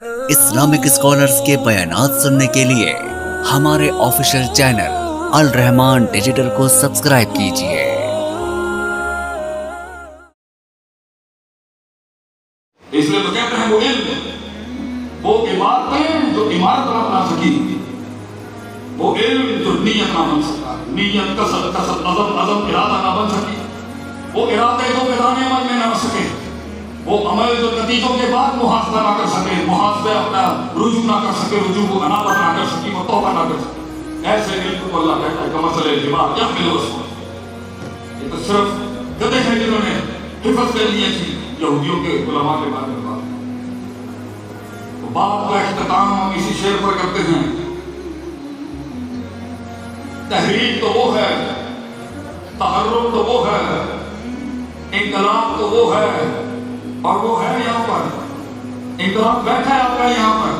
Islamic scholars کے بیانات سننے کے لیے ہمارے آفیشیل چینل الرحمان ڈیجیٹل کو سبسکرائب کیجئے۔ اس لیے تو کہتے ہیں وہ علم، وہ عبادتیں جو عمارت نہ بنا سکی، وہ علم جو نیت نہ بن سکا، نیت قصد عزم ارادہ نہ بن سکی، وہ ارادے جو میدان عمل میں نہ سکے، وہ عمل جو نتیجوں کے بعد محاسبہ نہ کر سکے، محاسبہ اپنا رجوع نہ کر سکے، رجوع کو انابت نہ کر سکی، وہ توبہ نہ کر سکے، ایسے علم کو اللہ کہتا ہے کہ مسئلہ الجبال یحمل اسمہ۔ یہ تو صرف گدھے ہیں جنہوں نے حفظ کر لیے تھی یہودیوں کے علماء کے بارے میں بات۔ تو بات کا اختتام ہم اسی شعر پر کرتے ہیں۔ تحریک تو وہ ہے، تحرک تو وہ ہے، انقلاب تو وہ ہے، اور وہ ہے یہاں پر۔ انقلاب بیٹھا ہے آپ کا یہاں پر،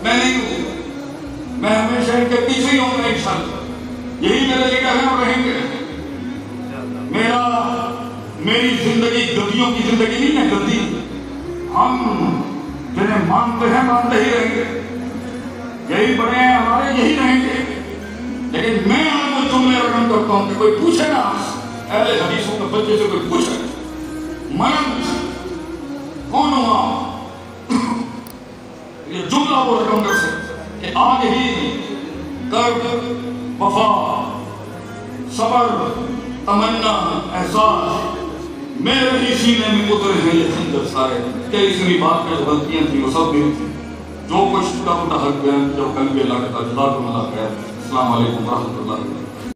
میں نہیں ہوں، میں ہمیشہ ان کے پیچھے ہی ہوں گا انشاءاللہ۔ یہی میرے لیڈر ہیں اور رہیں گے۔ میری زندگی گدیوں کی زندگی نہیں ہے، گدی ہم جنہیں مانتے ہیں مانتے ہی رہیں گے، یہی بڑے ہیں ہمارے، یہی رہیں گے۔ لیکن میں آپ کو جملے رقم کرتا ہوں کہ کوئی پوچھے نا، اہل حدیثوں کے بچے سے کوئی پوچھے منن کون ہوا، یہ جملہ وہ رقم کر سکتے کہ آج ہی درد، وفا، صبر، تمنا، احساس میرے ہی سینے میں اترے ہیں یہ خنجر سارے، کہ اس لیے بات میں جو غلطیاں تھیں وہ سب میری تھیں، جو کچھ ٹوٹا حق بیان جو قلب لگتا جزاکم اللہ خیر۔ السلام علیکم ورحمۃ اللہ وبرکاتہ۔